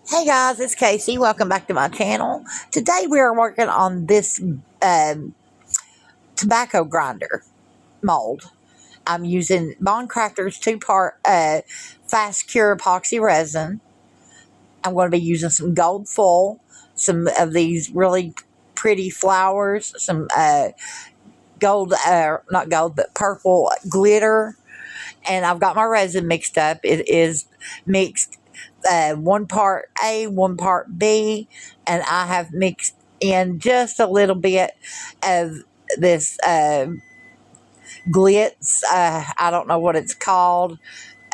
Hey guys, it's Casey. Welcome back to my channel. Today we are working on this tobacco grinder mold. I'm using Bond Crafter's 2-part fast cure epoxy resin. I'm going to be using some gold foil, some of these really pretty flowers, some gold, not gold, but purple glitter. And I've got my resin mixed up. It is mixed 1 part A, 1 part B, and I have mixed in just a little bit of this glitz. I don't know what it's called.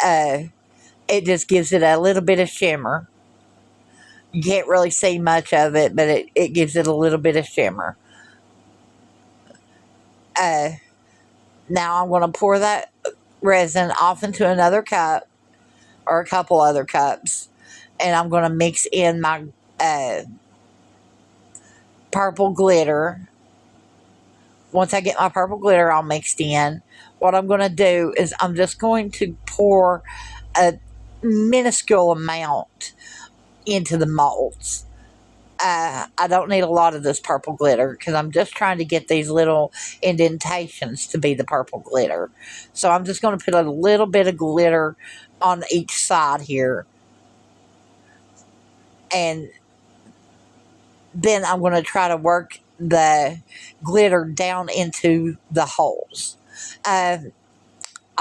It just gives it a little bit of shimmer. You can't really see much of it, but it gives it a little bit of shimmer. Now I'm going to pour that resin off into another cup or a couple other cups, and I'm going to mix in my purple glitter. Once I get my purple glitter all mixed in, what I'm going to do is I'm just going to pour a minuscule amount into the molds. I don't need a lot of this purple glitter because I'm just trying to get these little indentations to be the purple glitter. So I'm just going to put a little bit of glitter on each side here. And then I'm going to try to work the glitter down into the holes. I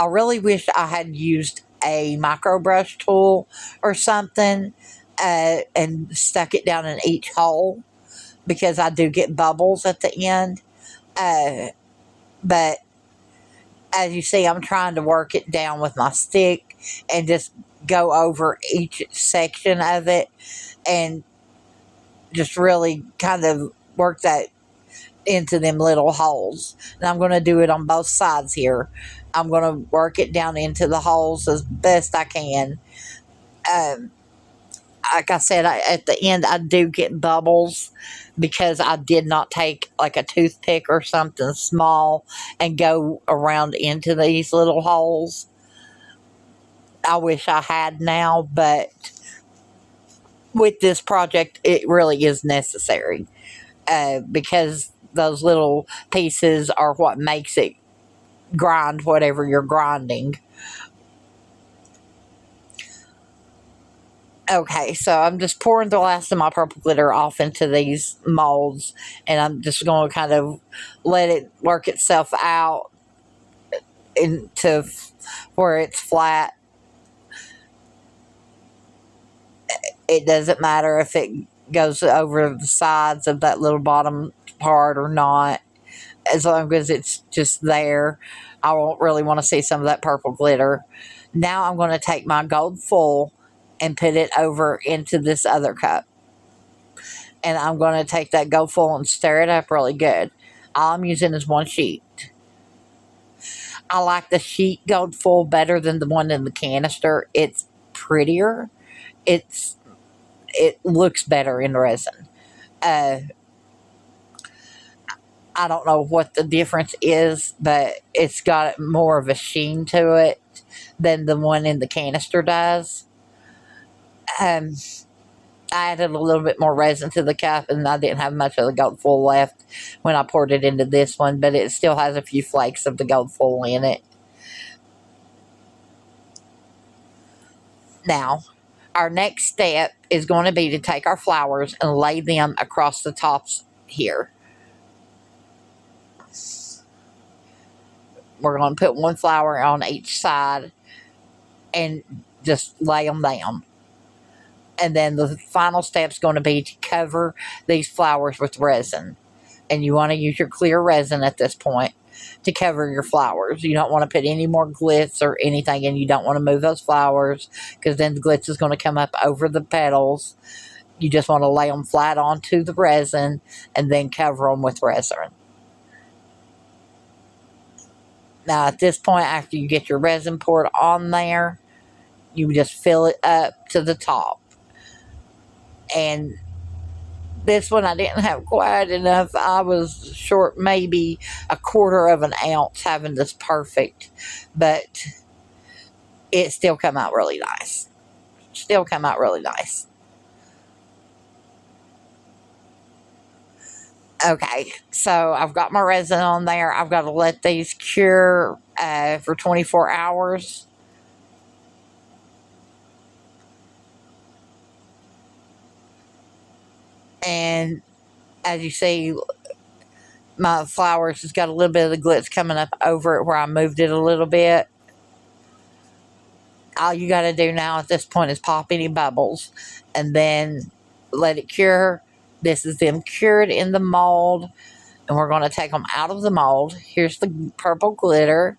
really wish I had used a micro brush tool or something and stuck it down in each hole, because I do get bubbles at the end. But as you see, I'm trying to work it down with my stick and just go over each section of it and just really kind of work that into them little holes. And I'm going to do it on both sides here. I'm going to work it down into the holes as best I can. Like I said, at the end I do get bubbles because I did not take like a toothpick or something small and go around into these little holes. I wish I had now, but with this project it really is necessary because those little pieces are what makes it grind whatever you're grinding. Okay, so I'm just pouring the last of my purple glitter off into these molds, and I'm just going to kind of let it work itself out into where it's flat. It doesn't matter if it goes over the sides of that little bottom part or not, as long as it's just there. I won't really want to see some of that purple glitter. Now I'm going to take my gold foil and put it over into this other cup. And I'm going to take that gold foil and stir it up really good. All I'm using is 1 sheet. I like the sheet gold foil better than the one in the canister. It's prettier. It looks better in resin. I don't know what the difference is, but it's got more of a sheen to it than the one in the canister does. I added a little bit more resin to the cup, and I didn't have much of the gold foil left when I poured it into this one, but it still has a few flakes of the gold foil in it. Now, our next step is going to be to take our flowers and lay them across the tops here. We're going to put 1 flower on each side and just lay them down. And then the final step is going to be to cover these flowers with resin. And you want to use your clear resin at this point to cover your flowers. You don't want to put any more glitz or anything, and you don't want to move those flowers because then the glitz is going to come up over the petals. You just want to lay them flat onto the resin and then cover them with resin. Now at this point, after you get your resin poured on there, you just fill it up to the top. And this one I didn't have quite enough. I was short maybe 1/4 of an ounce having this perfect, but it still come out really nice. Okay, so I've got my resin on there. I've got to let these cure for 24 hours. And as you see, my flowers has got a little bit of the glitz coming up over it where I moved it a little bit. All you got to do now at this point is pop any bubbles and then let it cure. This is them cured in the mold, and we're going to take them out of the mold. Here's the purple glitter.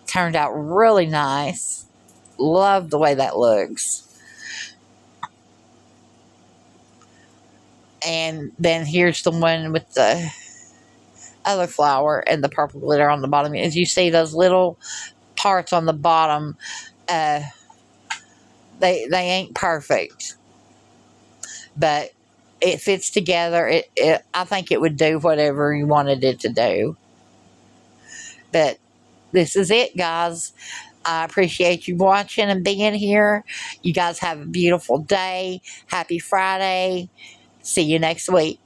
Turned out really nice. Love the way that looks. And then here's the one with the other flower and the purple glitter on the bottom. As you see, those little parts on the bottom, they ain't perfect, but it fits together. I think it would do whatever you wanted it to do. But this is it, guys. I appreciate you watching and being here. You guys have a beautiful day. Happy Friday. See you next week.